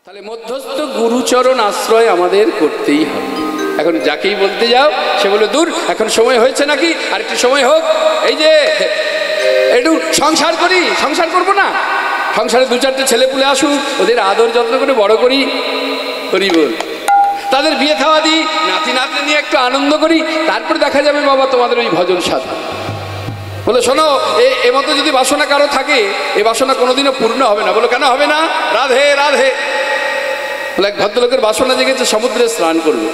তাহলে মধ্যস্থ গুরুচরণ আশ্রয় আমাদের করতেই হবে। এখন যাকেই বলতে যাও সে বলে দূর, এখন সময় হয়েছে নাকি, আর একটু সময় হোক, এই যে একটু সংসার করি, সংসার করবো না, সংসারে দু চারটে ছেলে পুলে আসুক, ওদের আদর যত্ন করে বড় করি, করি বল, তাদের বিয়ে খাওয়া দিই, নাতি নাতনি নিয়ে একটু আনন্দ করি, তারপর দেখা যাবে বাবা তোমাদের ওই ভজন সাধনা। বলে শোনো, এ মতো যদি বাসনা কারো থাকে, এই বাসনা কোনোদিনও পূর্ণ হবে না। বলো কেন হবে না? রাধে রাধে। বলে এক ভদ্রলোকের বাসনা জেগেছে সমুদ্রে স্নান করবে।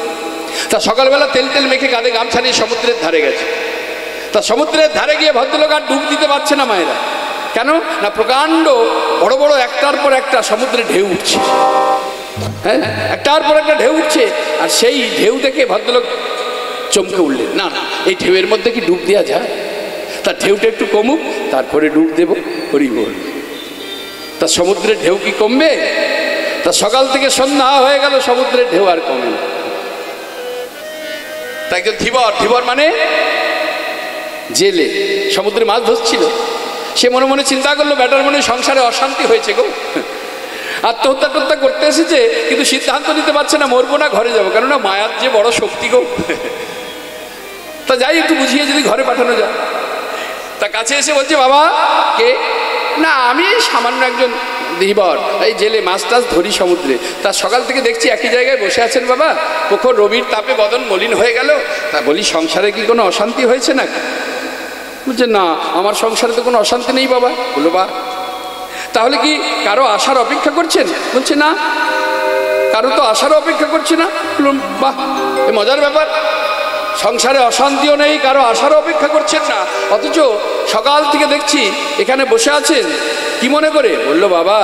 তা সকালবেলা তেল তেল মেখে কাঁধে গামছা নিয়ে সমুদ্রের ধারে গেছে। তা সমুদ্রের ধারে গিয়ে ভদ্রলোক আর ডুব দিতে পারছে না মায়েরা। কেন না, প্রকাণ্ড বড় বড় একটার পর একটা সমুদ্রে ঢেউ উঠছে। হ্যাঁ, একটার পর একটা ঢেউ উঠছে, আর সেই ঢেউ দেখে ভদ্রলোক চমকে উঠলেন, না না, এই ঢেউয়ের মধ্যে কি ডুব দেওয়া যায়? তার ঢেউটা একটু কমুক, তারপরে ডুব দেব, হরি বল। তা সমুদ্রের ঢেউ কি কমবে? তা সকাল থেকে সন্ধ্যা হয়ে গেল, সমুদ্রের ঢেউ আর কমে না। তা একজন ধীবর, ধীবর মানে জেলে, সমুদ্রে মাছ ধরছিল। সে মনে মনে চিন্তা করলো, ব্যাটার মনে সংসারে অশান্তি হয়েছে গো, আত্মহত্যা টত্যা করতে এসেছে, কিন্তু সিদ্ধান্ত নিতে পারছে না মরবো না ঘরে যাবো, কেননা মায়ার যে বড় শক্তি গো। তা যাই একটু বুঝিয়ে যদি ঘরে পাঠানো যায়। তা কাছে এসে বলছে, বাবা কে? না, আমি সামান্য একজন ধীবর, এই জেলে মাছ টাছ ধরি সমুদ্রে। তা সকাল থেকে দেখছি একই জায়গায় বসে আছেন বাবা, প্রখর রবির তাপে বদন মলিন হয়ে গেল। তা বলি, সংসারে কি কোনো অশান্তি হয়েছে নাকি? বলছে, না, আমার সংসারে তো কোনো অশান্তি নেই বাবা। বলো বা, তাহলে কি কারো আসার অপেক্ষা করছেন? বলছে, না, কারো তো আসারও অপেক্ষা করছে না। বলুন, বাহ, এ মজার ব্যাপার, সংসারে অশান্তিও নেই, কারো আসারও অপেক্ষা করছেন না, অথচ সকাল থেকে দেখছি এখানে বসে আছেন। কি মনে করে? বললো, বাবা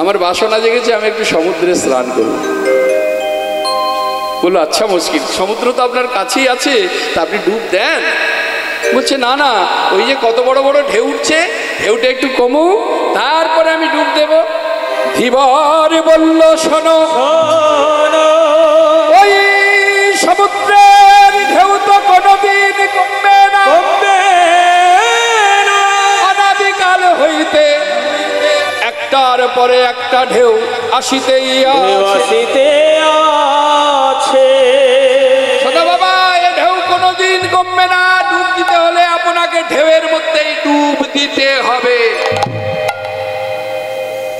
আমার বাসনা জেগেছে, আমি একটু সমুদ্রে স্নান করব। বললো, আচ্ছা মুশকিল, সমুদ্র তো আপনার কাছেই আছে, তা আপনি ডুব দেন? বলছে, না না, ওই যে কত বড় বড় ঢেউ উঠছে, ঢেউটা একটু কমুক, তারপরে আমি ডুব দেব। ধীবর বলল, শোনো, ওই সমুদ্রের ঢেউ তো কোনোদিন কমবে না, অনাদিকাল হইতে একটার পরে একটা ঢেউ আসিতেই আছে। শোনো বাবা, এ ঢেউ কোনোদিন কমবে না, ডুব দিতে হলে আপনাকে ঢেউয়ের মধ্যেই ডুব দিতে হবে।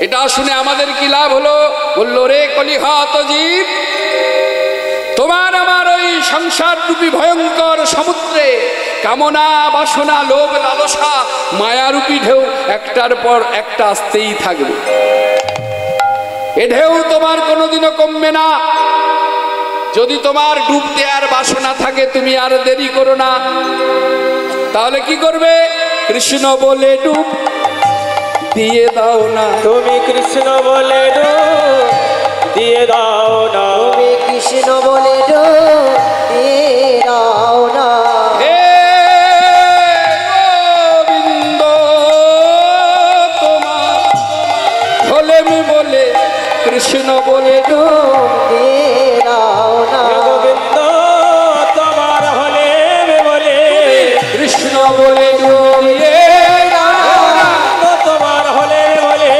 এটা শুনে আমাদের কি লাভ হলো? বললো, রে কলিহত জীব, তোমার আমার ওই সংসার রূপী ভয়ঙ্কর সমুদ্রে কামনা বাসনা লোভ লালসা মায়ারূপী ঢেউ একটার পর একটা আসতেই থাকবে। এ ঢেউ তোমার কোনোদিনও কমবে না। যদি তোমার ডুব দেওয়ার বাসনা থাকে, তুমি আর দেরি করো না। তাহলে কি করবে? কৃষ্ণ বলে ডুব দিয়ে দাও না, তুমি কৃষ্ণ বলে ডুব দিয়ে দাও না, তুমি কৃষ্ণ বলে ডুব দিয়ে দাও না। হে গোবিন্দ, তোমার হলে বলে কৃষ্ণ বলে ডুব দিয়ে দাও না। গোবিন্দ তোমার হলে বলে কৃষ্ণ বলে ডুব দিয়ে দাও না। তোমার হলে বলে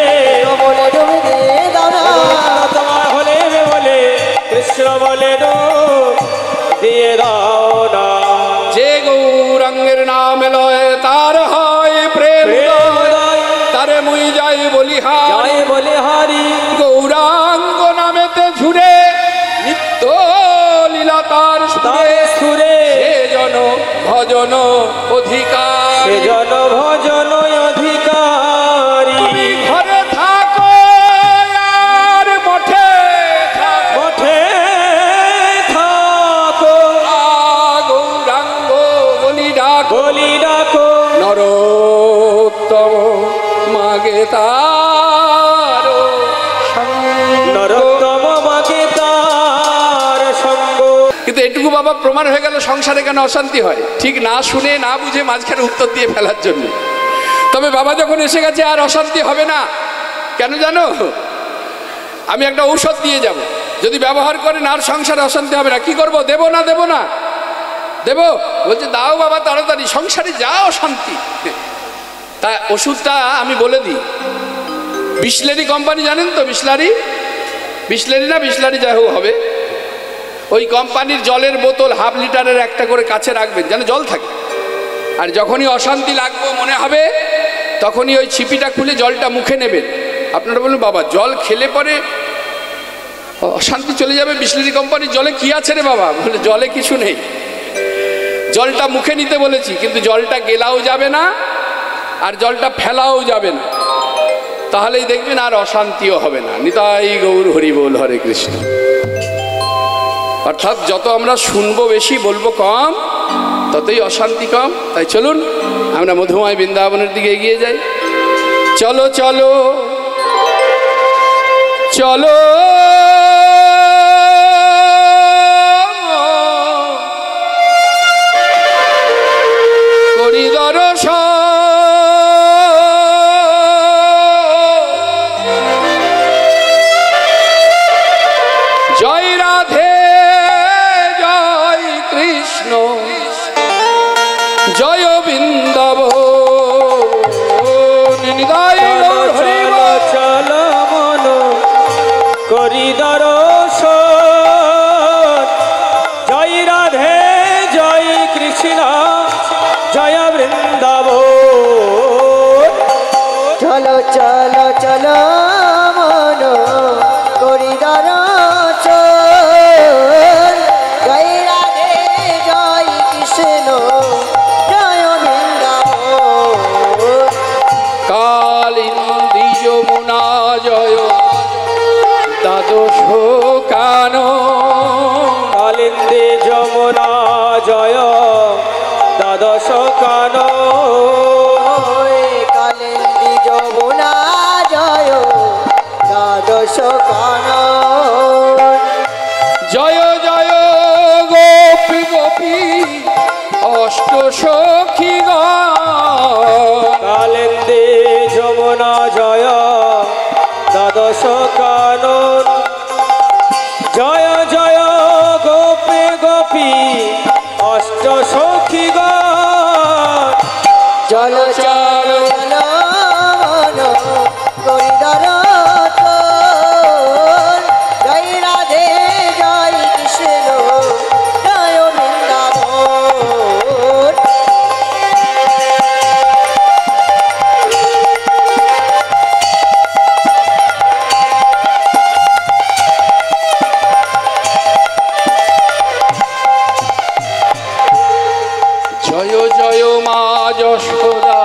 বলে ডুব দিয়ে দাও না। তোমার হলে বলে কৃষ্ণ বলে ডুব দিয়ে দাও না। যে গৌরাঙ্গের নাম লয় তার হয় প্রেম, তারে মুই যাই বলিহারি, বলিহারি। গৌরাঙ্গ নামেতে ঝুরে নিত্য লীলা তার সুরে, সেজন ভজন অধিকার, সেজন ভজন অধিকারী। তুমি ঘরে থাকো আর মঠে থাকো, মঠে থাকো, গৌরাঙ্গ বলি ডাকো, বলি ডাকো, নরোত্তম মাগে তার নরোত্তম মাগে তার সঙ্গ। কিন্তু এটুকু বাবা প্রমাণ হয়ে গেল সংসারে কেন অশান্তি হয়, ঠিক না শুনে না বুঝে মাঝখানে উত্তর দিয়ে ফেলার জন্য। তবে বাবা যখন এসে গেছে আর অশান্তি হবে না। কেন জানো? আমি একটা ঔষধ দিয়ে যাব, যদি ব্যবহার করেন আর সংসারে অশান্তি হবে না। কি করব? দেব না? দেব না? দেব? বলছে, দাও বাবা তাড়াতাড়ি, সংসারে যা অশান্তি। তা ওষুধটা আমি বলে দিই, বিসলেরি কোম্পানি জানেন তো? বিসলারি বিসলেরি না বিসলারি যাই হোক হবে, ওই কোম্পানির জলের বোতল হাফ লিটারের একটা করে কাছে রাখবেন যেন জল থাকে। আর যখনই অশান্তি লাগবে মনে হবে তখনই ওই ছিপিটা খুলে জলটা মুখে নেবেন। আপনারা বলুন বাবা জল খেলে পরে অশান্তি চলে যাবে, বিসলেরি কোম্পানির জলে কি আছে রে বাবা? বলে জলে কিছু নেই, জলটা মুখে নিতে বলেছি, কিন্তু জলটা গেলাও যাবে না আর জলটা ফেলাও যাবে না, তাহলেই দেখবেন আর অশান্তিও হবে না। নিতাই গৌর হরি বল, হরে কৃষ্ণ। অর্থাৎ যত আমরা শুনবো বেশি, বলবো কম, ততই অশান্তি কম। তাই চলুন আমরা মধুময় বৃন্দাবনের দিকে এগিয়ে যাই। চলো চলো চলো করি দর্শন, জয় রাধে জয় কৃষ্ণ, জয় বৃন্দাবন। চলো চলো মন করি দর্শন, জয় রাধে জয় কৃষ্ণ, জয় বৃন্দাবন। চলো চলো চলো মন করি দর্শন, জয় রাধে জয় কৃষ্ণ, জয় বৃন্দাবন। কালিন্দী যমুনা জয় দ্বাদশ কানন, কালিন্দী যমুনা জয় দ্বাদশ কানন, কালিন্দী যমুনা জয় দ্বাদশ কানন। জয় জয় গোপী গোপী অষ্ট সখী কালিন্দী যমুনা জয় দ্বাদশ কানন, জয় জয় গোপী গোপী অষ্ট সখী চলো চলো চলো মন করি দর্শন, জয় রাধে জয় কৃষ্ণ, জয় বৃন্দাবন। জয় জয় মা যশোদা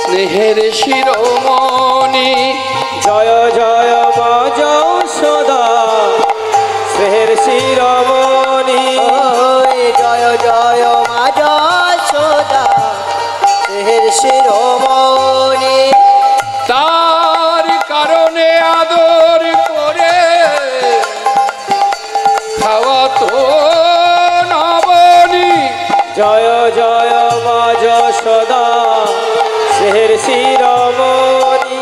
স্নেহের শিরোমণি, জয় জয় মা যশোদা স্নেহের শিরোমণি, জয় জয় মা যশোদা স্নেহের শিরোমণি। তার কারণে আদর করে খাওয়া তো নবনী। জয় জয় মা যশোদা স্নেহের শিরোমণি,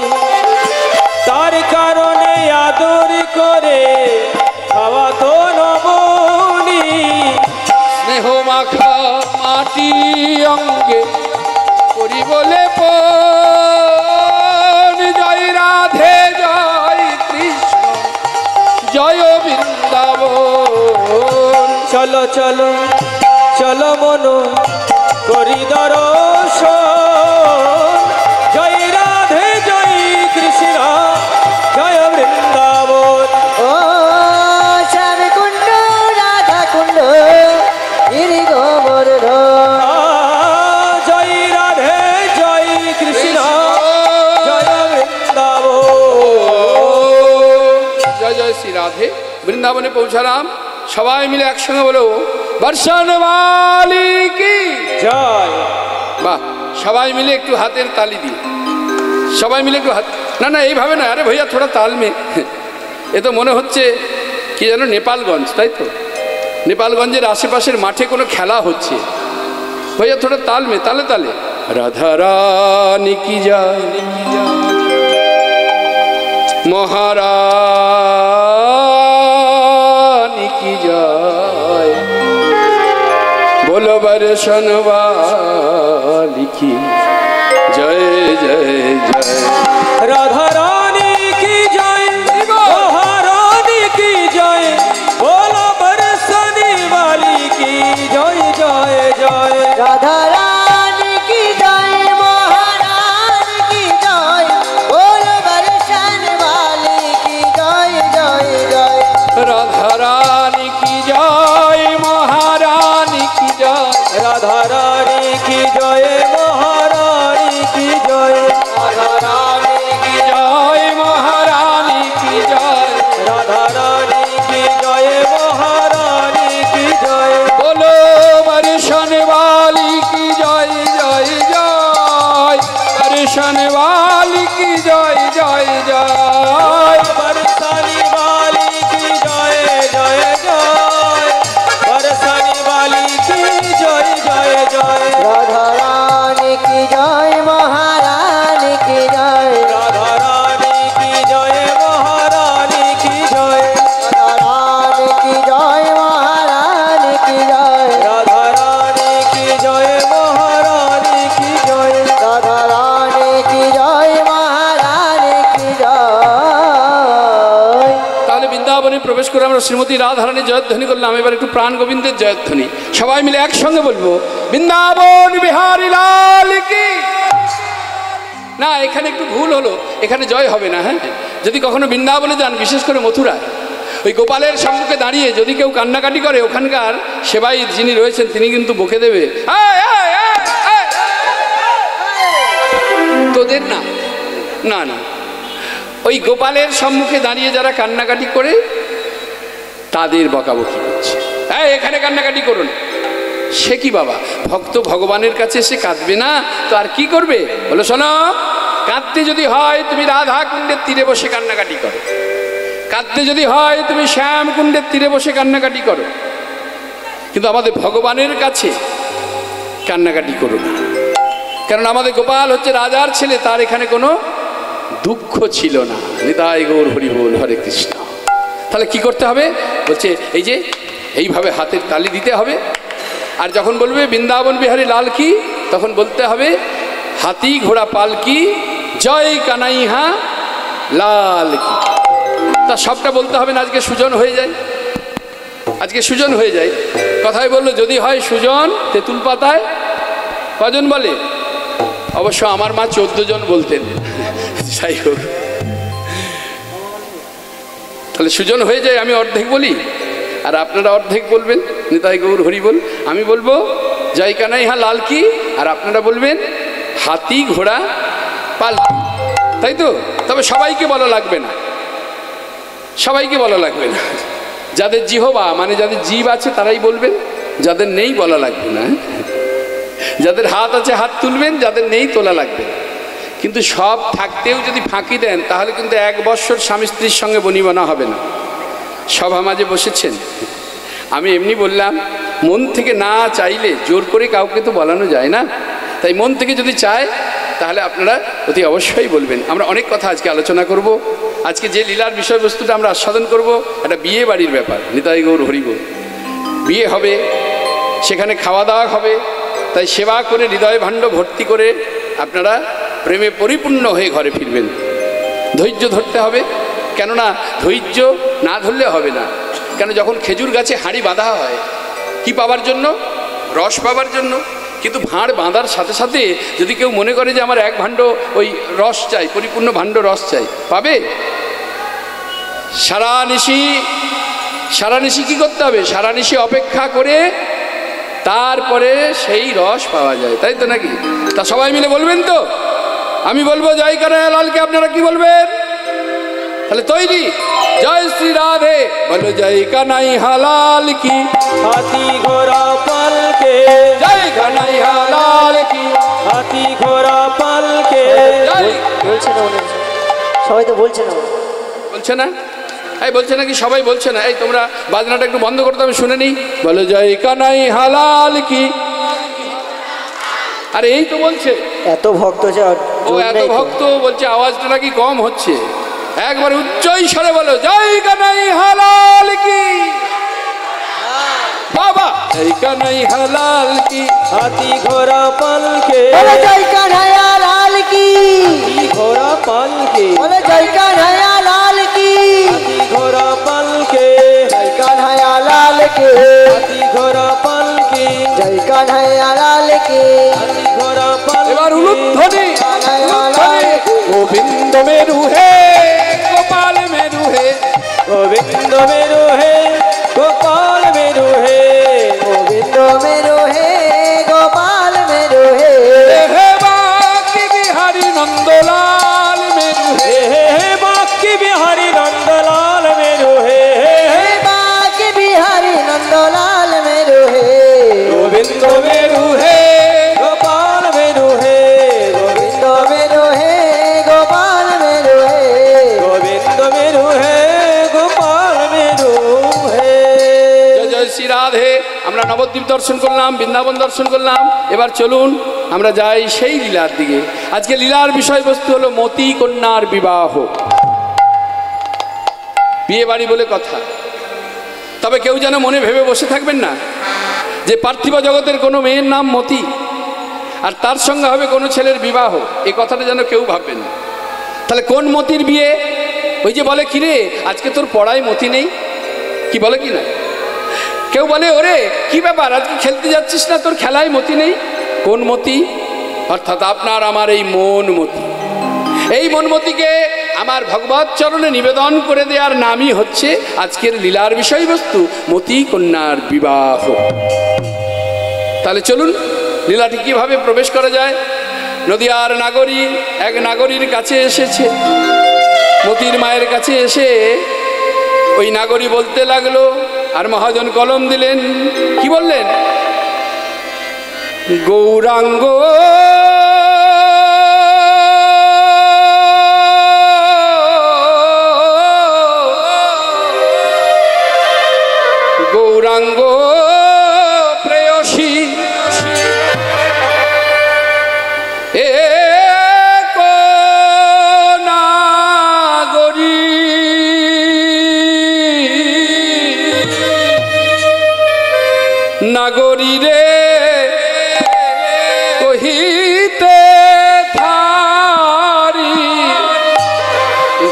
তার কারণে আদর করে খাওয়া তো নবনী। স্নেহ মাখা মাটি অঙ্গে করি বলে পণ, জয় রাধে জয় কৃষ্ণ, জয় বৃন্দাবন। চলো চলো চলো মন করি দর্শন, জয় রাধে জয় কৃষ্ণ, জয় বৃন্দাবন। ও শ্যাম কুণ্ড রাধা কুণ্ড গিরি গোবর্ধন। জয় রাধে জয় কৃষ্ণ, জয় বৃন্দাবন। জয় জয় শ্রী রাধে। বৃন্দাবনে পৌঁছালাম, সবাই মিলে একসঙ্গে বলো বর্ষণবালি কি জয়। বাহ, সবাই মিলে একটু হাতের তালি দিই, সবাই মিলে একটু হাত, না না এইভাবে না, আরে ভैया থোড়া তাল মে। এ তো মনে হচ্ছে কি যেন নেপালগঞ্জ, তাই তো? নেপালগঞ্জের আশেপাশের মাঠে কোনো খেলা হচ্ছে। भैया थोड़ा ताल में, ताले ताले। राधा रानी की जय, महारानी की जय, बोलो बरसन वाली की जय जय जय। राधा रानी की जय, महारानी জয় মহারানী কি জয় बोलो बरसन वाली की जय जय जय, बरसन वाली की जय जय जय। बरसाने वाली की जय जय जय बरसाने वाली की जय जय जय राधा रानी की जय महारानी की जय राधा रानी की जय महारानी की जय राधा रानी की जय महारानी की जय राधा रानी की जय महारानी की जय राधा रानी की जय महारानी की जय। তাহলে বৃন্দাবনে প্রবেশ করে আমরা শ্রীমতী রাধারানী জয়ধ্বনি করলাম। এবার একটু প্রাণ গোবিন্দের জয়ধ্বনি সবাই মিলে একসঙ্গে বলবো, বৃন্দাবন বিহারী লাল কি। না, এখানে একটু ভুল হলো, এখানে জয় হবে না। হ্যাঁ, যদি কখনো বৃন্দাবনে যান, বিশেষ করে মথুরায়, ওই গোপালের সম্মুখে দাঁড়িয়ে যদি কেউ কান্নাকাটি করে, ওখানকার সেবাই যিনি রয়েছেন তিনি কিন্তু বকে দেবে, "এই, এই, এই, এই, তোদের না না না, ওই গোপালের সম্মুখে দাঁড়িয়ে যারা কান্নাকাটি করে তাদের বকাবকি করছে, হ্যাঁ এখানে কান্নাকাটি করুন। সে কি বাবা, ভক্ত ভগবানের কাছে এসে কাঁদবে না তো আর কি করবে? বলো শোনো, কাঁদতে যদি হয় তুমি রাধা কুণ্ডের তীরে বসে কান্নাকাটি করো, কাঁদতে যদি হয় তুমি শ্যাম কুণ্ডের তীরে বসে কান্নাকাটি করো, কিন্তু আমাদের ভগবানের কাছে কান্নাকাটি করো না। কারণ আমাদের গোপাল হচ্ছে রাজার ছেলে, তার এখানে কোনো দুঃখ ছিল না। নিতাই গৌর হরি বল, হরে কৃষ্ণ। তাহলে কি করতে হবে? বলছে এই যে এইভাবে হাতের তালি দিতে হবে, আর যখন বলবে বৃন্দাবন বিহারী লাল কি, তখন বলতে হবে হাতি ঘোড়া পালকি জয় কানাইহা লাল কি। তা সবটা বলতে হবে না, আজকে সুজন হয়ে যায়, আজকে সুজন হয়ে যায়। কথায় বললো যদি হয় সুজন তেঁতুল পাতায় কজন বলে? অবশ্য আমার মা 14 জন বলতেন। যাই হোক, তাহলে সুজন হয়ে যায়, আমি অর্ধেক বলি আর আপনারা অর্ধেক বলবেন নিতাই গৌর হরি বল। আমি বলবো জয় কানাইহা লাল কি, আর আপনারা বলবেন হাতি ঘোড়া পালকি, তাই তো? তবে সবাইকে বলা লাগবে না, সবাইকে বলা লাগবে না। যাদের জিহবা মানে যাদের জীব আছে তারাই বলবেন, যাদের নেই বলা লাগবে না। যাদের হাত আছে হাত তুলবেন, যাদের নেই তোলা লাগবে। কিন্তু সব থাকতেও যদি ফাঁকি দেন তাহলে কিন্তু 1 বৎসর স্বামী স্ত্রীর সঙ্গে বনিবনা হবে না। সভা মাঝে বসেছেন, আমি এমনি বললাম, মন থেকে না চাইলে জোর করে কাউকে তো বলানো যায় না, তাই মন থেকে যদি চায় তাহলে আপনারা অতি অবশ্যই বলবেন। আমরা অনেক কথা আজকে আলোচনা করব। আজকে যে লীলার বিষয়বস্তুটা আমরা আস্বাদন করব, এটা বিয়ে বাড়ির ব্যাপার। নিতাই গৌর হরি বল। বিয়ে হবে, সেখানে খাওয়া দাওয়া হবে, তাই সেবা করে হৃদয় ভাণ্ড ভর্তি করে আপনারা প্রেমে পরিপূর্ণ হয়ে ঘরে ফিরবেন। ধৈর্য ধরতে হবে, কেননা ধৈর্য না ধরলে হবে না। কেন যখন খেজুর গাছে হাঁড়ি বাঁধা হয় কি পাবার জন্য? রস পাবার জন্য। কিন্তু ভাঁড় বাঁধার সাথে সাথে যদি কেউ মনে করে যে আমার 1 ভাণ্ড ওই রস চাই, পরিপূর্ণ ভাণ্ড রস চাই, পাবে? সারানিশি কি করতে হবে? সারানিশি অপেক্ষা করে তারপরে সেই রস পাওয়া যায়, তাই তো নাকি? তা সবাই মিলে বলবেন তো? আমি বলবো জয় কানাইয়া লালকে, আপনারা কি বলবেন? তাহলে তৈরি? জয় শ্রী রাধে বলো, জয় কানাইয়া লাল কি। হাতি ঘোড়া পালকে জয় কানাইয়া লাল কি। হাতি ঘোড়া পালকে জয়। বলছে না মনে হচ্ছে। সবাই তো বলছে না। বলছে না? এই বলছে নাকি? সবাই বলছে না। এই তোমরা বাজনাটা একটু বন্ধ করতে, আমি শুনে নিই। বলো জয় কানাইয়া লাল কি। আরে এই তো বলছে, এত ভক্ত যে ও এত ভক্ত বলছে, আওয়াজটা নাকি কম হচ্ছে। একবার উচ্চই স্বরে বলো, জয় কানাইয়া লাল কি। বাবা জয় কানাইয়া লাল কি। হাতি ঘোড়া পালকে বলে জয় কানাইয়া লাল কি। হাতি ঘোড়া পালকে বলে জয় কানাইয়া লাল কি। হাতি ঘোড়া পালকে জয় কানাইয়া লাল কি। হাতি ঘোড়া পালকে জয় কানাইয়া লাল কি। হাতি ঘোড়া পালকে এবার উলুধ্বনি, উলুধ্বনি। গোবিন্দ মেরু হে গোপাল মেরু হে। গোবিন্দ মেরু হে গোপাল মেরু হে গোবিন্দ মেরু হে গোপাল মেরু হে। হে বাকি বিহারী নন্দলাল মেরু হে। হে হে বাকি বিহারী নন্দলাল মেরু হে হে বাকি রাধে। আমরা নবদ্বীপ দর্শন করলাম, বৃন্দাবন দর্শন করলাম, এবার চলুন আমরা যাই সেই লীলার দিকে। আজকে লীলার বিষয়বস্তু হলো মতি কন্যার বিবাহ। বিয়ে বাড়ি বলে কথা, তবে কেউ যেন মনে ভেবে বসে থাকবেন না যে পার্থিব জগতের কোনো মেয়ের নাম মতি আর তার সঙ্গে হবে কোনো ছেলের বিবাহ, এই কথাটা যেন কেউ ভাববেন না। তাহলে কোন মতির বিয়ে? ওই যে বলে কিরে আজকে তোর পড়ায় মতি নেই, কি বলে কি না? কেউ বলে ওরে কি ব্যাপার আজকে খেলতে যাচ্ছিস না, তোর খেলায় মতি নেই। কোন মতি? অর্থাৎ আপনার আমার এই মন মতি। এই মনমতিকে আমার ভগবত চরণে নিবেদন করে দেওয়ার নামই হচ্ছে আজকের লীলার বিষয়বস্তু মতি কন্যার বিবাহ। তাহলে চলুন লীলাটি কিভাবে প্রবেশ করা যায়। নদিয়ার নাগরী এক নাগরীর কাছে এসেছে, মতির মায়ের কাছে এসে ওই নাগরী বলতে লাগলো, আর মহাজন কলম দিলেন, কি বললেন? গৌরাঙ্গ গৌরাঙ্গ প্রেয়সী এক নাগরী নাগরী রে কহিতে থারি।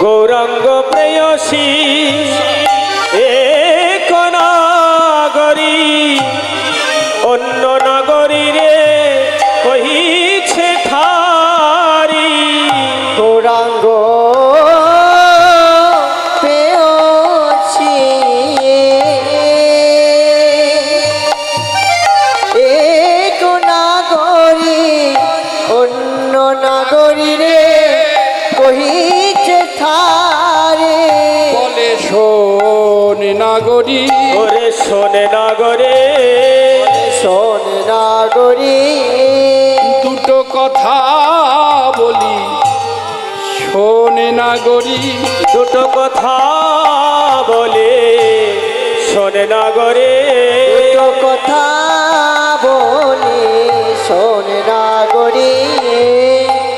গৌরাঙ্গ প্রেয়সী এক নাগরী অন্য নাগরী রে কহিছে ঠারি। গৌরাঙ্গ পেয়সী এক নাগরী অন্য নাগরী রে কহিছে থারে। বলে শোন নাগরী, ওরে শোনে নাগরে শোন নাগরী দুটো কথা বলি, শোন নাগরী। দুটো কথা বলে শোনে নাগরে। দুটো কথা বলি শোন নাগরী।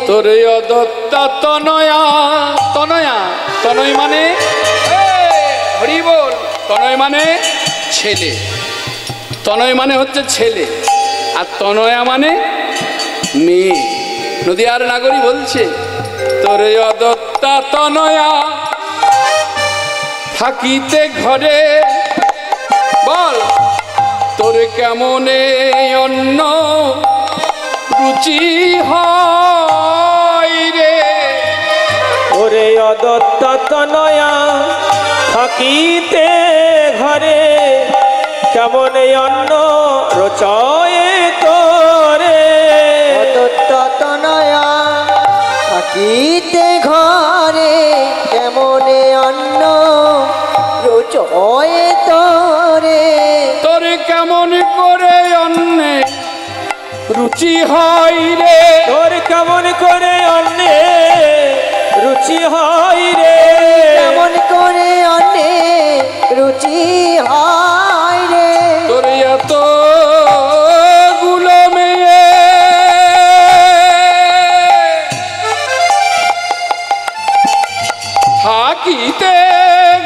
তোর অদত্তা তনয়া, তনয়া তনয় মানে হরি বল, তনয় মানে ছেলে, তনয় মানে হচ্ছে ছেলে, আর তনয়া মানে মেয়ে। নদিয়ার নাগরী বলছে, তোর অদত্তা তনয়া থাকিতে ঘরে, বল তোর কেমনে অন্য রুচি হয় রে। ওরে অদত্তা তনয়া থাকিতে ঘরে কেমন অন্ন রচয়ে তোরে। তনয়া থাকিতে ঘরে কেমনে অন্ন রোচয়ে তোরে। তোর কেমন করে অন্নে রুচি হয় রে। তোর কেমন করে অন্নে রুচি হয় রে। কেমন করে অন্নে রুচি হয় রে। তোর এত গুলো মেয়ে থাকিতে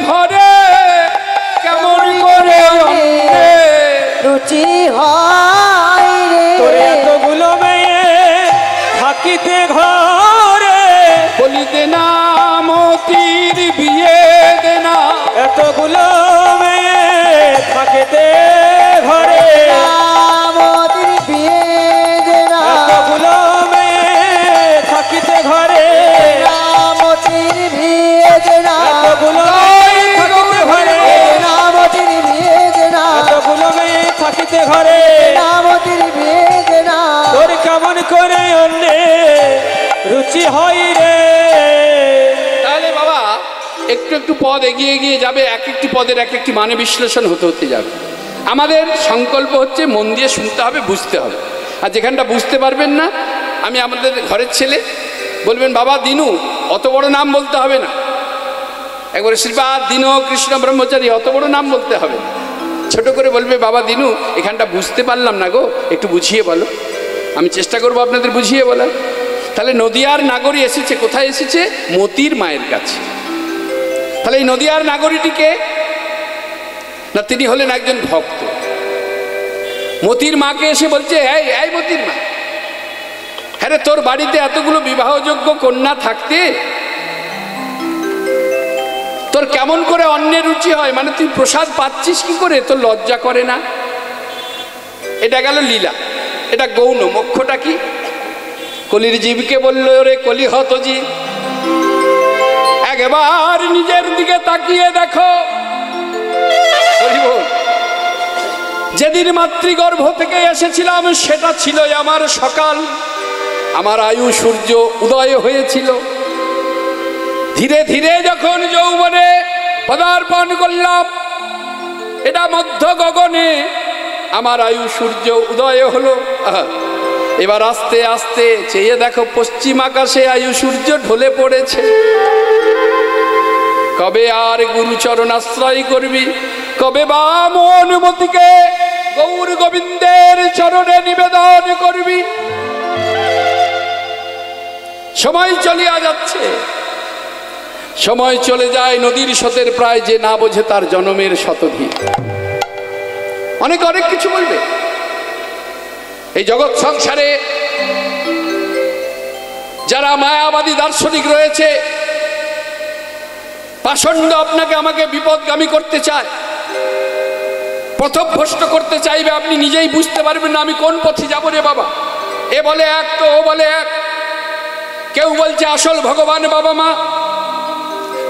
ঘরে কেমন করে অন্নে রুচি হয় রে। তোর এতগুলো মেয়ে থাকিতে ঘরে বলিতে না মতির বিয়ে দেনা। এতগুলো মেয়ে থাকিতে ঘরে আমাদের বিয়ে দেনা। এতগুলো মেয়ে থাকিতে ঘরে আমাদের বিয়ে দেনা। এতগুলো মেয়ে থাকিতে ঘরে আমাদের বিয়ে দেনা। এতগুলো মেয়ে থাকিতে ঘরে আমাদের বিয়ে দেনা। তোর কেমন করে অন্যে রুচি হয় রে। তাহলে বাবা একটু একটু পদ এগিয়ে এগিয়ে যাবে, এক একটি পদের এক একটি মানে বিশ্লেষণ হতে হতে যাবে। আমাদের সংকল্প হচ্ছে মন দিয়ে শুনতে হবে, বুঝতে হবে। আর যেখানটা বুঝতে পারবেন না, আমি আমাদের ঘরের ছেলে, বলবেন বাবা দিনু, অত বড় নাম বলতে হবে না। একবারে শ্রীপাদ দীন কৃষ্ণ ব্রহ্মচারী, অত বড় নাম বলতে হবে না। ছোট করে বলবে, বাবা দিনু এখানটা বুঝতে পারলাম না গো, একটু বুঝিয়ে বলো। আমি চেষ্টা করবো আপনাদের বুঝিয়ে বলার। তাহলে নদিয়ার নাগরী এসেছে কোথায় এসেছে? মতির মায়ের কাছে। তাহলে এই নদিয়ার নাগরীটিকে না, তিনি হলেন একজন ভক্ত। মতির মাকে এসে বলছে, এই এই মতির মা, হ্যাঁ রে, তোর বাড়িতে এতগুলো বিবাহযোগ্য কন্যা থাকতে তোর কেমন করে অন্যের রুচি হয়? মানে তুই প্রসাদ পাচ্ছিস কি করে? তোর লজ্জা করে না? এটা গেল লীলা, এটা গৌণ। মোক্ষটা কি? কলির জীবকে বলল, রে কলি হত জীব, একবার নিজের দিকে তাকিয়ে দেখো। যেদিন মাতৃগর্ভ থেকে এসেছিলাম সেটা ছিল আমার সকাল, আমার আয়ু সূর্য উদয় হয়েছিল। ধীরে ধীরে যখন যৌবনে পদার্পণ করলাম, এটা মধ্য গগনে আমার আয়ু সূর্য উদয় হলো। এবার আস্তে আস্তে চেয়ে দেখো পশ্চিম আকাশে আয়ু সূর্য ঢলে পড়েছে। কবে আর গুরুচরণ আশ্রয় করবি? কবে বা মন মতিকে গৌর গোবিন্দের চরণে নিবেদন করবি? সময় চলিয়া যাচ্ছে, সময় চলে যায় নদীর স্রোতের প্রায়, যে না বোঝে তার জনমের শতধি। অনেক অনেক কিছু বলবে। এই জগৎ সংসারে যারা মায়াবাদী দার্শনিক রয়েছে, পাষণ্ড আপনাকে আমাকে বিপদগামী করতে চায়, পথভ্রষ্ট করতে চাইবে। আপনি নিজেই বুঝতে পারবেন না আমি কোন পথে যাবো রে বাবা। এ বলে এক তো ও বলে এক। কেউ বলছে আসল ভগবান বাবা মা,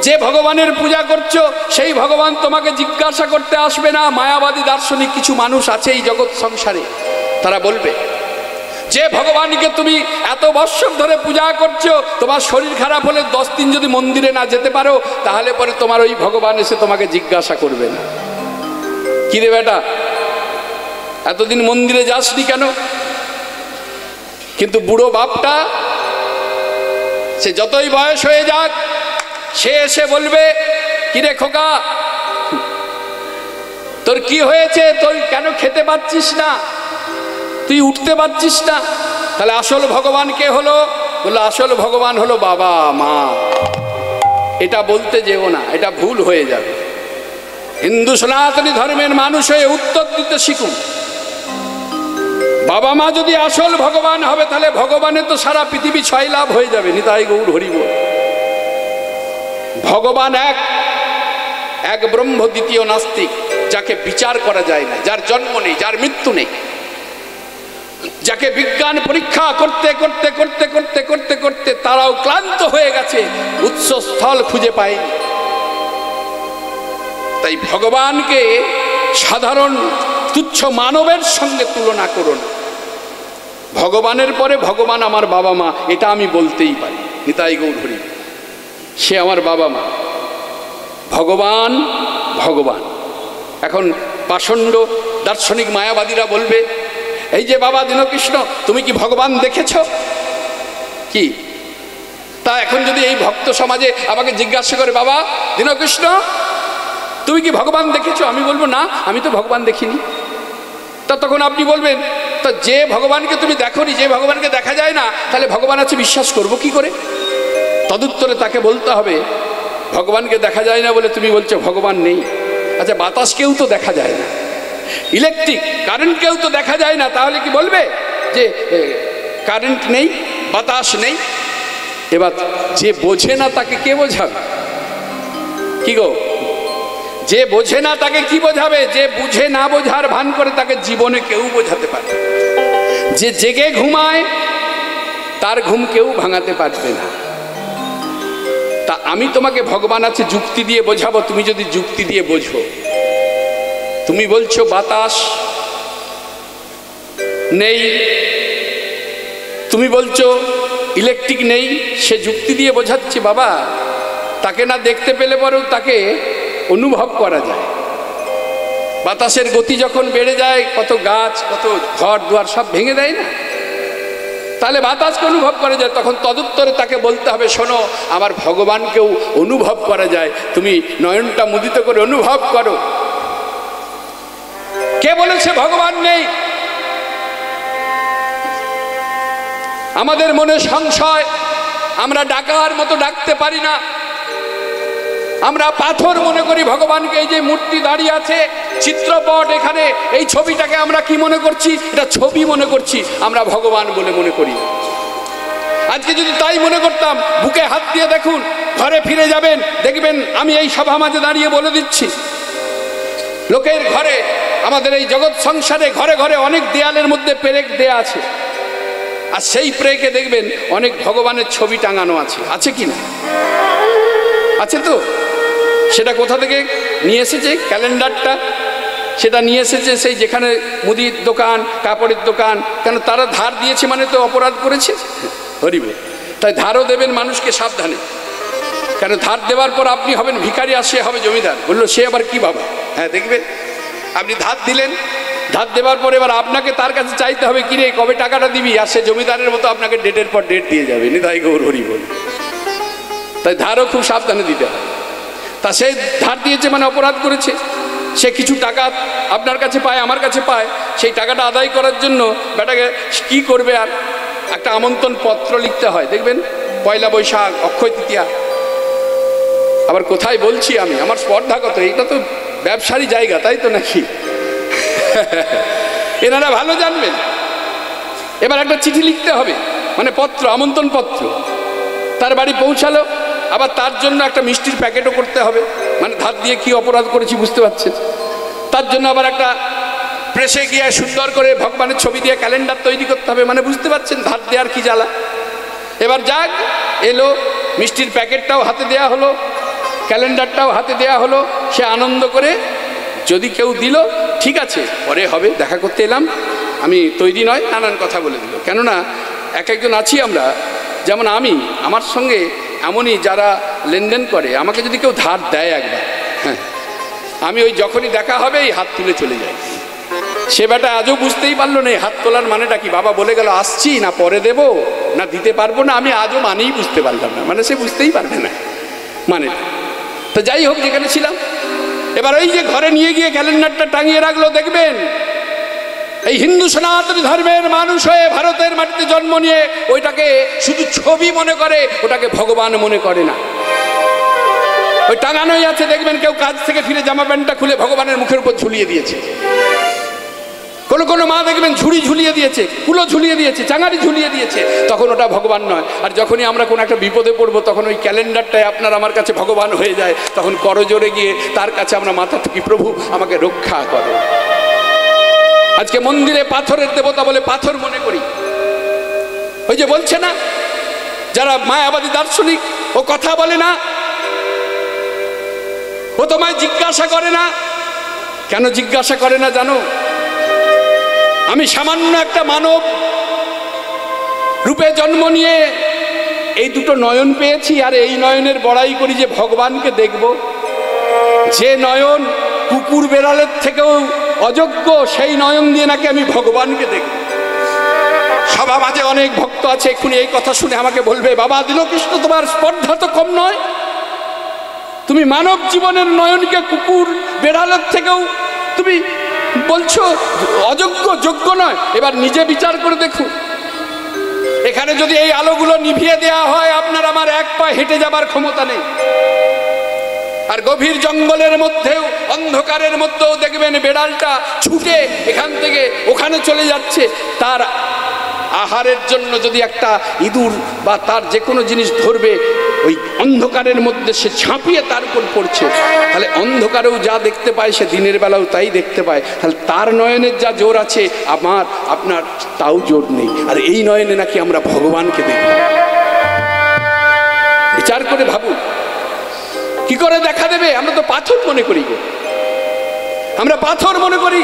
যে ভগবানের পূজা করছো সেই ভগবান তোমাকে জিজ্ঞাসা করতে আসবে না। মায়াবাদী দার্শনিক কিছু মানুষ আছে এই জগৎ সংসারে, তারা বলবে যে ভগবানকে তুমি এত বৎসর ধরে পূজা করছো, তোমার শরীর খারাপ হলে 10 দিন যদি মন্দিরে না যেতে পারো, তাহলে পরে তোমার ওই ভগবান এসে তোমাকে জিজ্ঞাসা করবে না। কি রে বেটা, এতদিন মন্দিরে যাসনি কেন? কিন্তু বুড়ো বাপটা, সে যতই বয়স হয়ে যাক, সে এসে বলবে, কিরে খোকা, তোর কি হয়েছে? তুই কেন খেতে পাচ্ছিস না? তুই উঠতে পারছিস না? তাহলে আসল ভগবান কে হলো? বললো আসল ভগবান হলো বাবা মা। এটা বলতে যেও না, এটা ভুল হয়ে যাবে। হিন্দু সনাতনী ধর্মের মানুষ হয়ে উত্তর দিতে শিখুন। বাবা মা যদি আসল ভগবান হবে, তাহলে ভগবানের তো সারা পৃথিবী 6 লাভ হয়ে যাবে। নিতাই গৌর হরি বল। ভগবান এক, এক ব্রহ্ম, দ্বিতীয় নাস্তিক, যাকে বিচার করা যায় না, যার জন্ম নেই, যার মৃত্যু নেই, যাকে বিজ্ঞান পরীক্ষা করতে করতে করতে করতে করতে করতে তারাও ক্লান্ত হয়ে গেছে, উৎসস্থল খুঁজে পায়নি। তাই ভগবানকে সাধারণ তুচ্ছ মানবের সঙ্গে তুলনা করুন। ভগবানের পরে ভগবান আমার বাবা মা, এটা আমি বলতেই পারি। নিতাই গৌর হরি, সে আমার বাবা মা। ভগবান ভগবান। এখন পাষণ্ড দার্শনিক মায়াবাদীরা বলবে, এই যে বাবা দীনকৃষ্ণ, তুমি কি ভগবান দেখেছ কি? তা এখন যদি এই ভক্ত সমাজে আমাকে জিজ্ঞাসা করে, বাবা দীনকৃষ্ণ তুমি কি ভগবান দেখেছো? আমি বলবো না, আমি তো ভগবান দেখিনি। তা তখন আপনি বলবেন, তা যে ভগবানকে তুমি দেখোনি, যে ভগবানকে দেখা যায় না, তাহলে ভগবান আছে বিশ্বাস করবো কি করে? তদুত্তরে তাকে বলতে হবে, ভগবানকে দেখা যায় না বলে তুমি বলছো ভগবান নেই। আচ্ছা, বাতাসকেও তো দেখা যায় না, ইলেকট্রিক কারেন্টকেও তো দেখা যায় না, তাহলে কি বলবে যে কারেন্ট নেই, বাতাস নেই? এবার যে বোঝে না তাকে কে বোঝাবে? কি গো, যে বোঝে না তাকে কি বোঝাবে? যে বুঝে না বোঝার ভান করে তাকে জীবনে কেউ বোঝাতে পারবে। যে জেগে ঘুমায় তার ঘুম কেউ ভাঙাতে পারবে না। তা আমি তোমাকে ভগবান আছে যুক্তি দিয়ে বোঝাবো। তুমি যদি যুক্তি দিয়ে বোঝো, তুমি বলছো বাতাস নেই, তুমি বলছো ইলেকট্রিক নেই, সে যুক্তি দিয়ে বোঝাচ্ছে বাবা, তাকে না দেখতে পেলে পরেও তাকে অনুভব করা যায়। বাতাসের গতি যখন বেড়ে যায়, কত গাছ, কত ঘর দুয়ার সব ভেঙে দেয় না? তাহলে বাতাসকে অনুভব করা যায়। তখন তদুত্তরে তাকে বলতে হবে, শোনো আমার ভগবানকেও অনুভব করা যায়, তুমি নয়নটা মুদিত করে অনুভব করো। কে বলেছে ভগবান নেই? আমাদের মনে সংশয়, আমরা ডাকার মতো ডাকতে পারি না। আমরা পাথর মনে করি ভগবানকে। এই যে মূর্তি দাঁড়িয়ে আছে, চিত্রপট, এখানে এই ছবিটাকে আমরা কি মনে করছি? এটা ছবি মনে করছি, আমরা ভগবান বলে মনে করি। আজকে যদি তাই মনে করতাম, বুকে হাত দিয়ে দেখুন, ঘরে ফিরে যাবেন, দেখবেন আমি এই সভা মাঝে দাঁড়িয়ে বলে দিচ্ছি, লোকের ঘরে, আমাদের এই জগৎ সংসারে ঘরে ঘরে অনেক দেয়ালের মধ্যে পেরেক দেয়া আছে, আর সেই পেরেকে দেখবেন অনেক ভগবানের ছবি টাঙানো আছে। আছে কি না? আছে তো। সেটা কোথা থেকে নিয়ে এসেছে? ক্যালেন্ডারটা সেটা নিয়ে এসেছে সেই যেখানে মুদির দোকান, কাপড়ের দোকান। কেন? তারা ধার দিয়েছে মানে তো অপরাধ করেছে। হরিব। তাই ধারও দেবেন মানুষকে সাবধানে। কেন? ধার দেওয়ার পর আপনি হবেন ভিখারি আর সে হবে জমিদার। বললো সে আবার কি বাবা? হ্যাঁ, দেখবেন আপনি ধার দিলেন, ধার দেওয়ার পর এবার আপনাকে তার কাছে চাইতে হবে, কিরে কবে টাকাটা দিবি? আর সে জমিদারের মতো আপনাকে ডেটের পর ডেট দিয়ে যাবে। নিতাই গৌর হরি বল। তাই ধারও খুব সাবধানে দিতে হয়। তা সে ধার দিয়েছে মানে অপরাধ করেছে। সে কিছু টাকা আপনার কাছে পায়, আমার কাছে পায়, সেই টাকাটা আদায় করার জন্য বেটাকে কি করবে? আর একটা আমন্ত্রণ পত্র লিখতে হয়, দেখবেন পয়লা বৈশাখ, অক্ষয় তৃতীয়া। আবার কোথায় বলছি আমি, আমার স্পর্ধা কত, এটা তো ব্যবসারই জায়গা, তাই তো নাকি? এনারা ভালো জানবেন। এবার একটা চিঠি লিখতে হবে, মানে পত্র, আমন্ত্রণ পত্র। তার বাড়ি পৌঁছালো, আবার তার জন্য একটা মিষ্টির প্যাকেটও করতে হবে, মানে ধার দিয়ে কি অপরাধ করেছি বুঝতে পারছেন। তার জন্য আবার একটা প্রেসে গিয়ে সুন্দর করে ভগবানের ছবি দিয়ে ক্যালেন্ডার তৈরি করতে হবে, মানে বুঝতে পারছেন ধার দেওয়ার কি জ্বালা। এবার যাক, এলো, মিষ্টির প্যাকেটটাও হাতে দেয়া হলো, ক্যালেন্ডারটাও হাতে দেয়া হলো। সে আনন্দ করে, যদি কেউ দিল ঠিক আছে, পরে হবে, দেখা করতে এলাম, আমি তৈরি নয়, নানান কথা বলে দিল। কেননা এক একজন আছি আমরা, যেমন আমি, আমার সঙ্গে এমনই যারা লেনদেন করে, আমাকে যদি কেউ ধার দেয় একবার, হ্যাঁ, আমি ওই যখনই দেখা হবে এই হাত তুলে চলে যাই। সে বেটা আজও বুঝতেই পারলো না হাত তোলার মানেটা কি। বাবা বলে গেল আসছি, না পরে দেব, না দিতে পারবো না, আমি আজও মানেই বুঝতে পারলাম না, মানে সে বুঝতেই পারবে না মানে। তো যাই হোক, যেখানে ছিলাম, এবার ওই যে ঘরে নিয়ে গিয়ে ক্যালেন্ডারটা টাঙিয়ে রাখলো, দেখবেন এই হিন্দু সনাতনী ধর্মের মানুষ হয়ে ভারতের মাটিতে জন্ম নিয়ে ওইটাকে শুধু ছবি মনে করে, ওটাকে ভগবান মনে করে না। ওই টাঙানোই আছে, দেখবেন কেউ কাজ থেকে ফিরে জামা প্যান্টটা খুলে ভগবানের মুখের উপর ঝুলিয়ে দিয়েছে। কোনো কোনো মা দেখবেন ঝুড়ি ঝুলিয়ে দিয়েছে, কুলো ঝুলিয়ে দিয়েছে, চাঙারি ঝুলিয়ে দিয়েছে, তখন ওটা ভগবান নয়। আর যখনই আমরা কোনো একটা বিপদে পড়বো, তখন ওই ক্যালেন্ডারটাই আপনার আমার কাছে ভগবান হয়ে যায়। তখন করজোরে গিয়ে তার কাছে আমরা মাথা ঠুকি, প্রভু আমাকে রক্ষা করো। আজকে মন্দিরে পাথরের দেবতা বলে পাথর মনে করি। ওই যে বলছে না, যারা মায়াবাদী দার্শনিক, ও কথা বলে না, ও তোমায় জিজ্ঞাসা করে না। কেন জিজ্ঞাসা করে না জানো? আমি সামান্য একটা মানব রূপে জন্ম নিয়ে এই দুটো নয়ন পেয়েছি, আর এই নয়নের বড়াই করি যে ভগবানকে দেখব। যে নয়ন কুকুর বেড়ালের থেকেও অযোগ্য, সেই নয়ন দিয়ে নাকি আমি ভগবানকে দেখব। সভা মাঝে অনেক ভক্ত আছে, এক্ষুনি এই কথা শুনে আমাকে বলবে, বাবা দীনকৃষ্ণ, তোমার স্পর্ধা তো কম নয়। তুমি মানব জীবনের নয়নকে কুকুর বেড়ালের থেকেও তুমি বলছো অযোগ্য, যোগ্য নয়। এবার নিজে বিচার করে দেখুন, এখানে যদি এই আলোগুলো নিভিয়ে দেওয়া হয়, আপনার আমার এক পা হেঁটে যাবার ক্ষমতা নেই। আর গভীর জঙ্গলের মধ্যেও, অন্ধকারের মধ্যেও দেখবেন বেড়ালটা ছুটে এখান থেকে ওখানে চলে যাচ্ছে। তার আহারের জন্য যদি একটা ইঁদুর বা তার যে কোনো জিনিস ধরবে, ওই অন্ধকারের মধ্যে সে ঝাঁপিয়ে তার উপর পড়ছে। তাহলে অন্ধকারেও যা দেখতে পায়, সে দিনের বেলাও তাই দেখতে পায়। তাহলে তার নয়নের যা জোর আছে, আমার আপনার তাও জোর নেই। আর এই নয়নে নাকি আমরা ভগবানকে দেখব। বিচার করে ভাবুন, কি করে দেখা দেবে? আমরা তো পাথর মনে করি গো, আমরা পাথর মনে করি।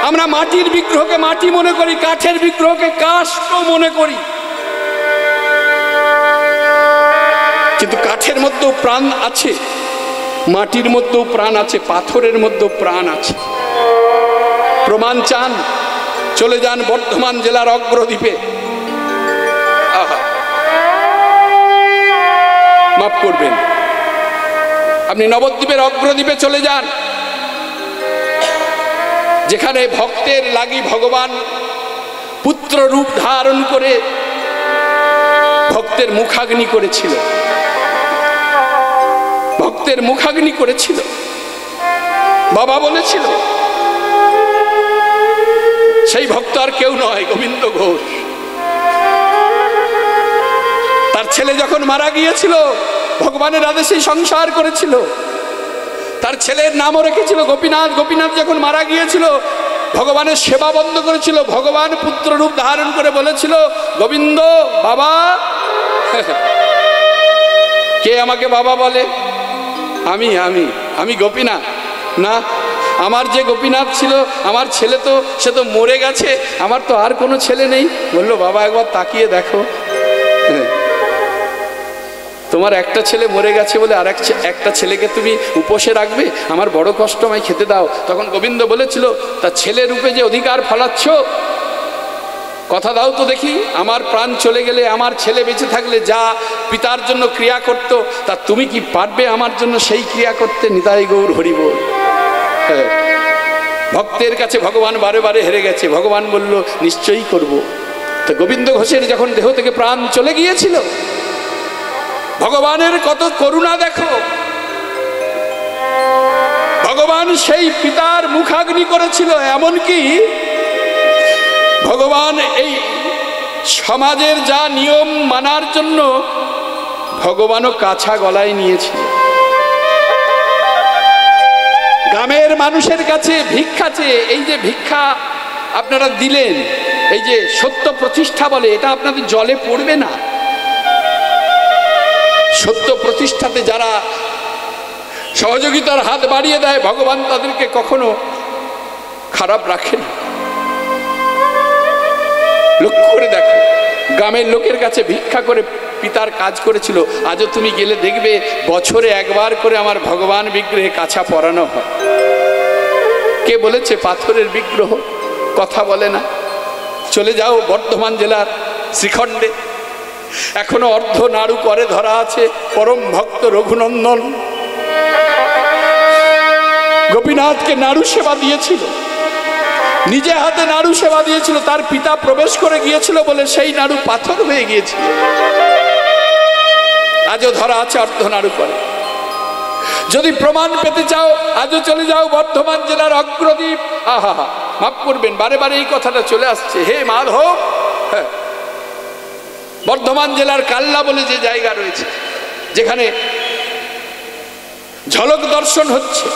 আমরা মাটির বিগ্রহকে মাটি মনে করি, কাঠের বিগ্রহকে কাষ্ঠ মনে করি। কিন্তু কাঠের মধ্যেও প্রাণ আছে, মাটির মধ্যেও প্রাণ আছে, পাথরের মধ্যেও প্রাণ আছে। প্রমাণ চান? চলে যান বর্ধমান জেলার অগ্রদ্বীপে। মাফ করবেন, আপনি নবদ্বীপের অগ্রদ্বীপে চলে যান। যেখানে ভক্তের লাগি ভগবান পুত্র রূপ ধারণ করে ভক্তের মুখাগ্নি করেছিল, ভক্তের মুখাগ্নি করেছিল। বাবা বলেছিল সেই ভক্ত আর কেউ নয়, গোবিন্দ ঘোষ। তার ছেলে যখন মারা গিয়েছিল, ভগবানের আদেশেই সংসার করেছিল, তার ছেলের নামও রেখেছিল গোপীনাথ। গোপীনাথ যখন মারা গিয়েছিল, ভগবানের সেবা বন্ধ করেছিল। ভগবান পুত্র রূপ ধারণ করে বলেছিল, গোবিন্দ বাবা। কে আমাকে বাবা বলে? আমি আমি আমি গোপীনাথ না। আমার যে গোপীনাথ ছিল, আমার ছেলে তো সে তো মরে গেছে, আমার তো আর কোনো ছেলে নেই। বললো, বাবা একবার তাকিয়ে দেখো, তোমার একটা ছেলে মরে গেছে বলে আর একটা ছেলেকে তুমি উপোসে রাখবে? আমার বড় কষ্ট, আমায় খেতে দাও। তখন গোবিন্দ বলেছিল, তা ছেলে রূপে যে অধিকার ফলাচ্ছ, কথা দাও তো দেখি, আমার প্রাণ চলে গেলে, আমার ছেলে বেঁচে থাকলে যা পিতার জন্য ক্রিয়া করত, তা তুমি কি পারবে আমার জন্য সেই ক্রিয়া করতে? নিতাই গৌর হরি বল। ভক্তের কাছে ভগবান বারে বারে হেরে গেছে। ভগবান বলল, নিশ্চয়ই করব। তো গোবিন্দ ঘোষের যখন দেহ থেকে প্রাণ চলে গিয়েছিল, ভগবানের কত করুণা দেখো। ভগবান সেই পিতার মুখাগ্নি করেছিল। এমনকি ভগবান এই সমাজের যা নিয়ম মানার জন্য ভগবানও কাছা গলায় নিয়েছিল। গ্রামের মানুষের কাছে ভিক্ষা চেয়ে, এই যে ভিক্ষা আপনারা দিলেন, এই যে সত্য প্রতিষ্ঠা বলে, এটা আপনাদের জলে পড়বে না। সত্য প্রতিষ্ঠাতে যারা সহযোগিতার হাত বাড়িয়ে দেয়, ভগবান তাদেরকে কখনো খারাপ রাখেন। লক্ষ্য করে দেখো, গ্রামের লোকের কাছে ভিক্ষা করে পিতার কাজ করেছিল। আজও তুমি গেলে দেখবে বছরে একবার করে আমার ভগবান বিগ্রহে কাছা পরানো হয়। কে বলেছে পাথরের বিগ্রহ কথা বলে না? চলে যাও বর্ধমান জেলার শ্রীখণ্ডে, এখনো অর্ধ নাড়ু করে ধরা আছে পরম ভক্ত রঘুনন্দন। গোপীনাথকে নাড়ু সেবা দিয়েছিল, নিজে হাতে নাড়ু সেবা দিয়েছিল। তার পিতা প্রবেশ করে গিয়েছিল বলে সেই নাড়ু পাথর হয়ে গিয়েছিল। আজও ধরা আছে অর্ধ নাড়ু করে। যদি প্রমাণ পেতে চাও, আজও চলে যাও বর্ধমান জেলার অগ্রদ্বীপ। আহা, মাফ করবেন, বারে বারে এই কথাটা চলে আসছে। হে মাধব, হ্যাঁ, বর্ধমান জেলার কাল্লা বলে যে জায়গা রয়েছে, যেখানে ঝলক দর্শন হচ্ছে।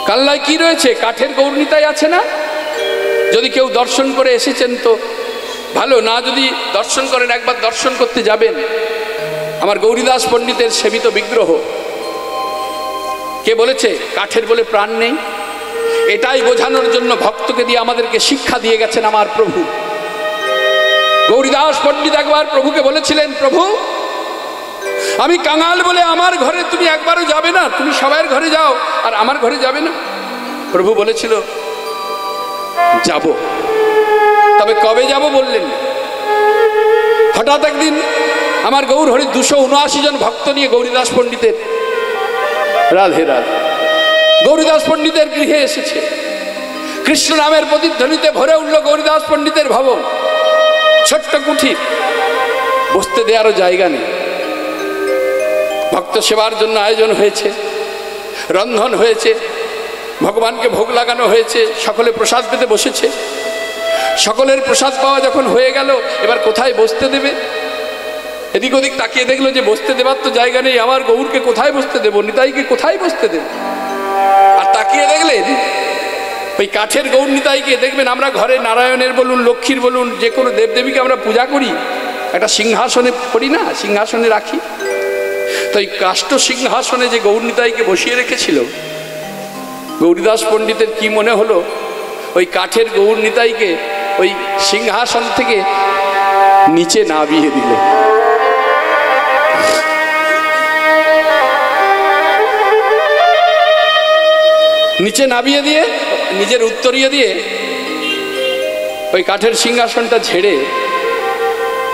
কাল্লায় কি রয়েছে? কাঠের গৌরনীতাই আছে না? যদি কেউ দর্শন করে এসেছেন তো ভালো, না যদি দর্শন করেন একবার দর্শন করতে যাবেন। আমার গৌরীদাস পণ্ডিতের সেবিত বিগ্রহ। কে বলেছে কাঠের বলে প্রাণ নেই? এটাই বোঝানোর জন্য ভক্তকে দিয়ে আমাদেরকে শিক্ষা দিয়ে গেছেন আমার প্রভু। গৌরীদাস পণ্ডিত একবার প্রভুকে বলেছিলেন, প্রভু আমি কাঙাল বলে আমার ঘরে তুমি একবারও যাবে না, তুমি সবার ঘরে যাও আর আমার ঘরে যাবে না। প্রভু বলেছিল, যাব, তবে কবে যাব বললেন। হঠাৎ একদিন আমার গৌর হরি 279 জন ভক্ত নিয়ে গৌরীদাস পণ্ডিতের, রাধে রাধে, গৌরীদাস পণ্ডিতের গৃহে এসেছে। কৃষ্ণ নামের প্রতিধ্বনিতে ভরে উঠল গৌরীদাস পণ্ডিতের ভবন। ছোট্ট কুঠি, বসতে দেওয়ারও জায়গা নেই। ভক্ত সেবার জন্য আয়োজন হয়েছে, রন্ধন হয়েছে, ভগবানকে ভোগ লাগানো হয়েছে, সকলে প্রসাদ পেতে বসেছে। সকলের প্রসাদ পাওয়া যখন হয়ে গেল, এবার কোথায় বসতে দেবে? এদিক ওদিক তাকিয়ে দেখলো যে বসতে দেবার তো জায়গা নেই। আমার গৌরকে কোথায় বসতে দেবো, নিতাইকে কোথায় বসতে দেব? আর তাকিয়ে দেখলেন ওই কাঠের গৌর নিতাইকে। দেখবেন আমরা ঘরে নারায়ণের বলুন, লক্ষ্মীর বলুন, যে কোনো দেবদেবীকে আমরা পূজা করি, একটা সিংহাসনে করি না, সিংহাসনে রাখি। তো এই কাষ্ঠ সিংহাসনে যে গৌর নিতাইকে বসিয়ে রেখেছিল, গৌরীদাস পণ্ডিতের কি মনে হলো, ওই কাঠের গৌর নিতাইকে ওই সিংহাসন থেকে নিচে নামিয়ে দিল। নিচে নামিয়ে দিয়ে নিজের উত্তরিয়ে দিয়ে ওই কাঠের সিংহাসনটা ঝেড়ে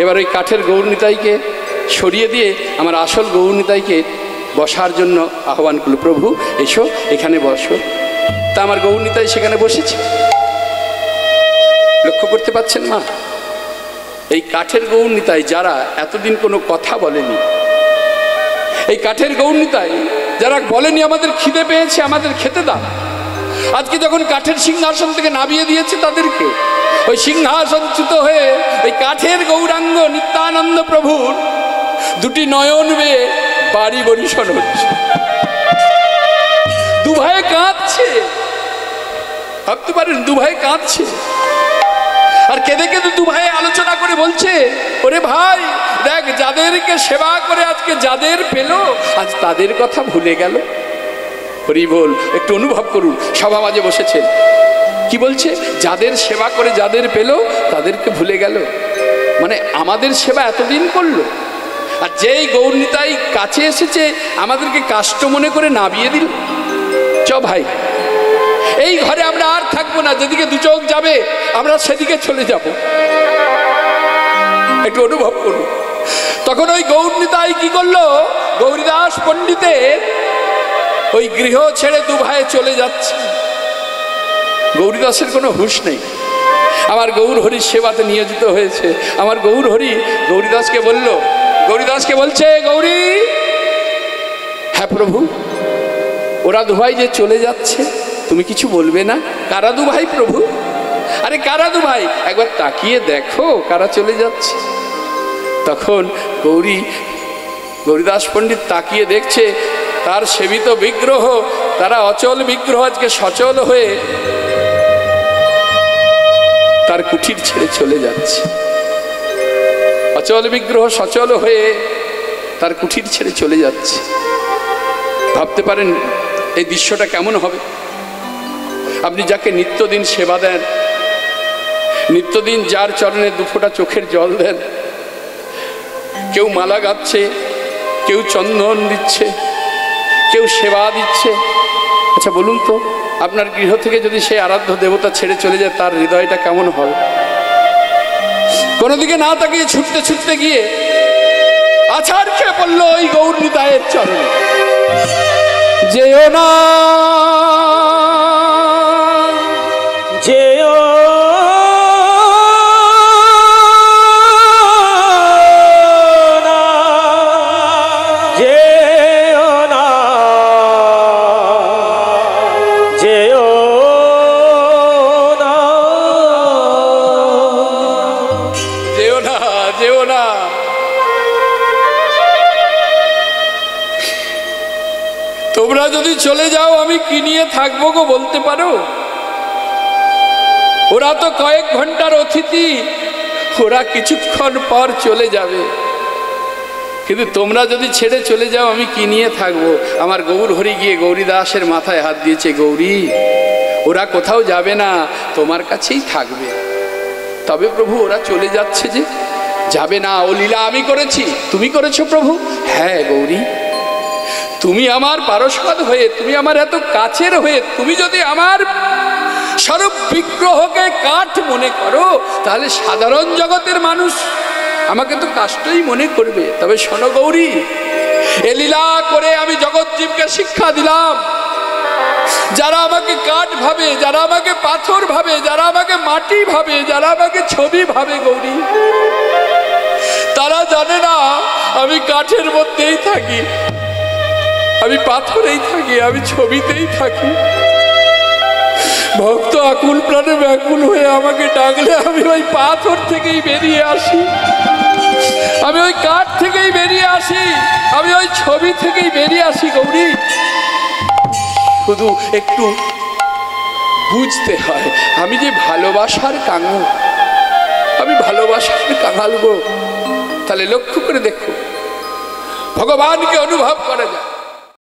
এবার ওই কাঠের গৌর নিতাইকে সরিয়ে দিয়ে আমার আসল গৌর নিতাইকে বসার জন্য আহ্বান করল, প্রভু এসো এখানে বসো। তা আমার গৌরনীতাই সেখানে বসেছে। লক্ষ্য করতে পারছেন মা, এই কাঠের গৌরনীতাই যারা এতদিন কোনো কথা বলেনি, এই কাঠের গৌরনীতাই যারা বলেনি আমাদের খিদে পেয়েছে, আমাদের খেতে দাও, আজকে যখন কাঠের সিংহাসন থেকে নামিয়ে দিয়েছে তাদেরকে, ওই সিংহাসনচ্যুত হয়ে ওই কাঠের গৌরাঙ্গ নিত্যানন্দ প্রভুর দুটি নয়ন বেয়ে বাড়ি বরিশন হচ্ছে, দু ভাই কাঁদছে। ভাবতে পারেন, দু ভাই কাঁদছে, আর কেঁদে কেঁদে দু ভাই আলোচনা করে বলছে, ওরে ভাই দেখ, যাদেরকে সেবা করে আজকে যাদের পেল, আজ তাদের কথা ভুলে গেল। হরি বল, একটু অনুভব করুন, সভা মাঝে বসেছেন, কি বলছে? যাদের সেবা করে যাদের পেল তাদেরকে ভুলে গেল। মানে আমাদের সেবা এতদিন করলো, আর যেই গৌরনীতাই কাছে এসেছে আমাদেরকে কাষ্ট মনে করে নামিয়ে দিল। চ ভাই, এই ঘরে আমরা আর থাকবো না, যেদিকে দু চোখ যাবে আমরা সেদিকে চলে যাব। একটু অনুভব করুন। তখন ওই গৌরনীতাই কি করলো? গৌরীদাস পণ্ডিতের ওই গৃহ ছেড়ে দু ভাই চলে যাচ্ছে। গৌরীদাসের কোনো হুঁশ নেই, আমার গৌর হরির সেবাতে নিয়োজিত হয়েছে। আমার গৌর হরি গৌরীদাসকে বলল, গৌরীদাসকে বলছে, গৌরী, হ্যাঁ প্রভু, ওরা দু ভাই যে চলে যাচ্ছে তুমি কিছু বলবে না? কারা দু ভাই প্রভু? আরে কারা দু ভাই? একবার তাকিয়ে দেখো কারা চলে যাচ্ছে। তখন গৌরীদাস পণ্ডিত তাকিয়ে দেখছে, তার সেবিত বিগ্রহ, তারা অচল বিগ্রহ আজকে সচল হয়ে তার কুঠির ছেড়ে চলে যাচ্ছে। অচল বিগ্রহ সচল হয়ে তার কুঠির ছেড়ে চলে যাচ্ছে। ভাবতে পারেন এই দৃশ্যটা কেমন হবে? আপনি যাকে নিত্যদিন সেবা দেন, নিত্যদিন যার চরণে দুফোঁটা চোখের জল দেন, কেউ মালা গাচ্ছে, কেউ চন্দন দিচ্ছে, কেউ সেবা দিচ্ছে। আচ্ছা বলুন তো, আপনার গৃহ থেকে যদি সেই আরাধ্য দেবতা ছেড়ে চলে যায় তার হৃদয়টা কেমন হবে? কোনো দিকে না তাকিয়ে ছুটতে ছুটতে গিয়ে আছাড় খেয়ে পড়লো ওই গৌরনীতায়ের চরণে। যেও না, যেও না, যেও না, যেও না, যেও না, যেও না। তোমরা যদি চলে যাও আমি কি নিয়ে থাকবো গো, বলতে পারো? ওরা তো কয়েক ঘন্টার অতিথি, ওরা কিছুক্ষণ পর চলে যাবে, কিন্তু তোমরা যদি ছেড়ে চলে যাও আমি কি নিয়ে থাকবো? আমার গৌর হরি গিয়ে গৌরীদাসের মাথায় হাত দিয়েছে, গৌরী, ওরা কোথাও যাবে না, তোমার কাছেই থাকবে। তবে প্রভু ওরা চলে যাচ্ছে যে? যাবে না, ও লীলা আমি করেছি। তুমি করেছো প্রভু? হ্যাঁ গৌরী, তুমি আমার পারস্পদ হয়ে, তুমি আমার এত কাছের হয়ে, তুমি যদি আমার স্বরূপ বিগ্রহকে কাঠ মনে করো, তাহলে সাধারণ জগতের মানুষ আমাকে তো কাষ্টই মনে করবে। তবে শোনো গৌরী, এ লীলা করে আমি জগৎজীবকে শিক্ষা দিলাম, যারা আমাকে কাঠ ভাবে, যারা আমাকে পাথর ভাবে, যারা আমাকে মাটি ভাবে, যারা আমাকে ছবি ভাবে গৌরী, তারা জানে না আমি কাঠের মধ্যেই থাকি, আমি পাথরেই থাকি, আমি ছবিতেই থাকি। ভক্ত আকুল প্রাণে ব্যাকুল হয়ে আমাকে ডাকলে আমি ওই পাথর থেকেই বেরিয়ে আসি, আমি ওই কাঠ থেকেই বেরিয়ে আসি, আমি ওই ছবি থেকেই বেরিয়ে আসি গৌরী। শুধু একটু বুঝতে হয়, আমি যে ভালোবাসার কাঙাল, আমি ভালোবাসার কাঙাল গো। তাহলে লক্ষ্য করে দেখো, ভগবানকে অনুভব করা যায়।